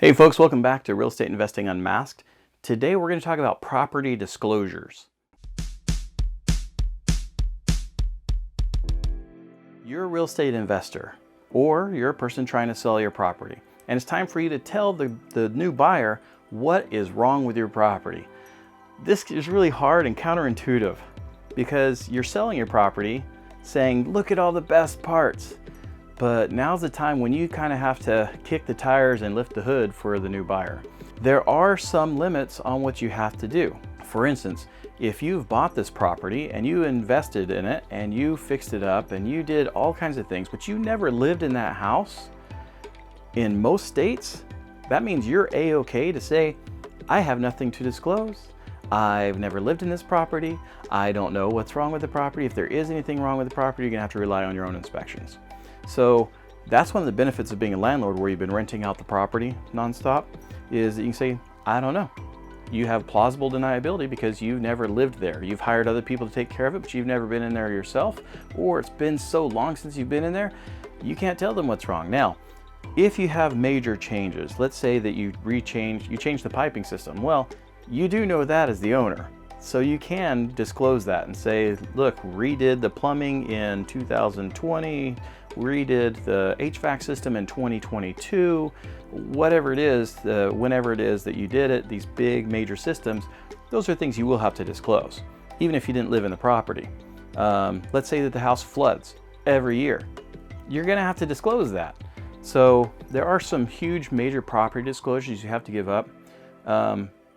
Hey folks, welcome back to Real Estate Investing Unmasked. Today we're going to talk about property disclosures. You're a real estate investor, or you're a person trying to sell your property, and it's time for you to tell the new buyer what is wrong with your property. This is really hard and counterintuitive because you're selling your property saying, look at all the best parts. But now's the time when you kind of have to kick the tires and lift the hood for the new buyer. There are some limits on what you have to do. For instance, if you've bought this property and you invested in it and you fixed it up and you did all kinds of things, but you never lived in that house, in most states, that means you're A-okay to say, I have nothing to disclose. I've never lived in this property. I don't know what's wrong with the property. If there is anything wrong with the property, you're gonna have to rely on your own inspections. So that's one of the benefits of being a landlord where you've been renting out the property nonstop, is that you can say, I don't know. You have plausible deniability because you've never lived there. You've hired other people to take care of it, but you've never been in there yourself, or it's been so long since you've been in there, you can't tell them what's wrong. Now, if you have major changes, let's say that you change the piping system, well, you do know that as the owner. So you can disclose that and say, look, redid the plumbing in 2020, redid the HVAC system in 2022, whatever it is, whenever it is that you did it, these big major systems, those are things you will have to disclose, even if you didn't live in the property. Let's say that the house floods every year. You're gonna have to disclose that. So there are some huge major property disclosures you have to give up.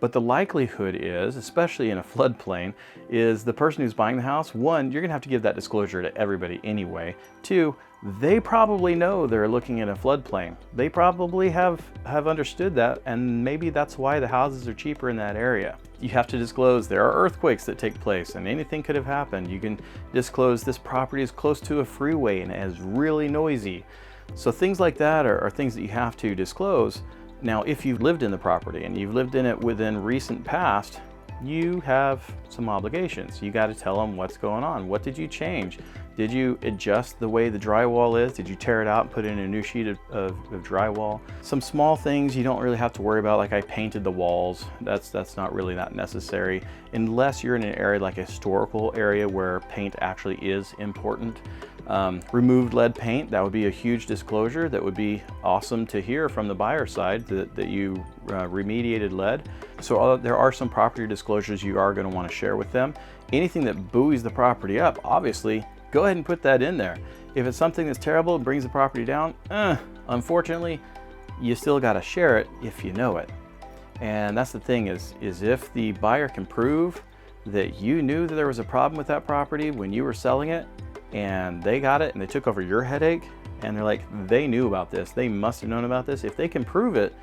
But the likelihood is, especially in a floodplain, is the person who's buying the house, one, you're gonna have to give that disclosure to everybody anyway. Two, they probably know they're looking at a floodplain. They probably have understood that, and maybe that's why the houses are cheaper in that area. You have to disclose there are earthquakes that take place and anything could have happened. You can disclose this property is close to a freeway and is really noisy. So things like that are things that you have to disclose. Now, if you've lived in the property and you've lived in it within recent past, you have some obligations. You got to tell them what's going on. What did you change? Did you adjust the way the drywall is? Did you tear it out and put in a new sheet of drywall? Some small things you don't really have to worry about, like I painted the walls. That's not really that necessary, unless you're in an area like a historical area where paint actually is important. Removed lead paint, that would be a huge disclosure. That would be awesome to hear from the buyer side that you remediated lead. So there are some property disclosures you are going to want to share with them. Anything that buoys the property up, obviously, go ahead and put that in there. If it's something that's terrible and brings the property down, unfortunately, you still got to share it if you know it. And that's the thing is if the buyer can prove that you knew that there was a problem with that property when you were selling it, and they got it and they took over your headache, and they're like, they knew about this, they must have known about this. If they can prove it,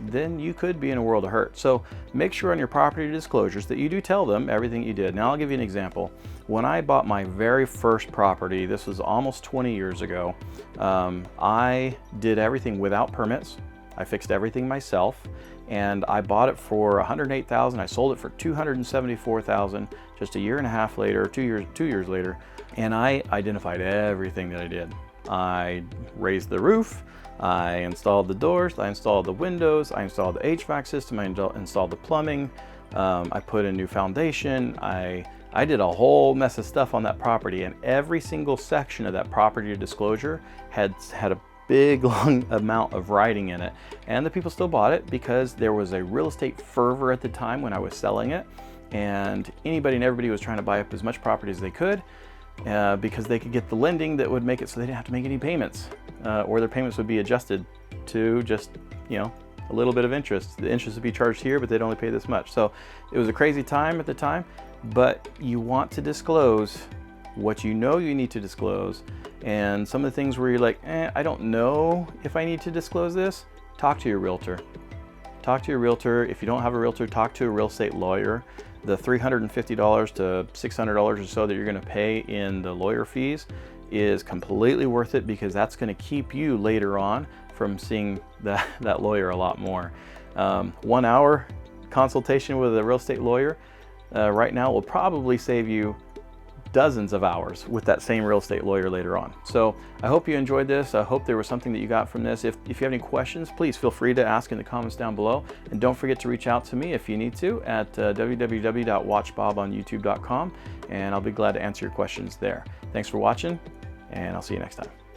then you could be in a world of hurt. So make sure on your property disclosures that you do tell them everything you did. Now I'll give you an example. When I bought my very first property, this was almost 20 years ago, I did everything without permits. I fixed everything myself, and I bought it for $108,000. I sold it for $274,000 just a year and a half later, 2 years later. And I identified everything that I did. I raised the roof, I installed the doors, I installed the windows, I installed the HVAC system, I installed the plumbing, I put a new foundation, I did a whole mess of stuff on that property, and every single section of that property disclosure had a big long amount of writing in it. And the people still bought it because there was a real estate fervor at the time when I was selling it, and anybody and everybody was trying to buy up as much property as they could. Because they could get the lending that would make it so they didn't have to make any payments, or their payments would be adjusted to just, a little bit of interest. The interest would be charged here, but they'd only pay this much. So it was a crazy time at the time, but you want to disclose what you know you need to disclose. And some of the things where you're like, I don't know if I need to disclose this, talk to your realtor. Talk to your realtor. If you don't have a realtor, talk to a real estate lawyer. The $350 to $600 or so that you're going to pay in the lawyer fees is completely worth it, because that's going to keep you later on from seeing that lawyer a lot more. 1 hour consultation with a real estate lawyer right now will probably save you dozens of hours with that same real estate lawyer later on. So I hope you enjoyed this. I hope there was something that you got from this. If you have any questions, please feel free to ask in the comments down below. And don't forget to reach out to me if you need to at www.watchbobonyoutube.com, and I'll be glad to answer your questions there. Thanks for watching, and I'll see you next time.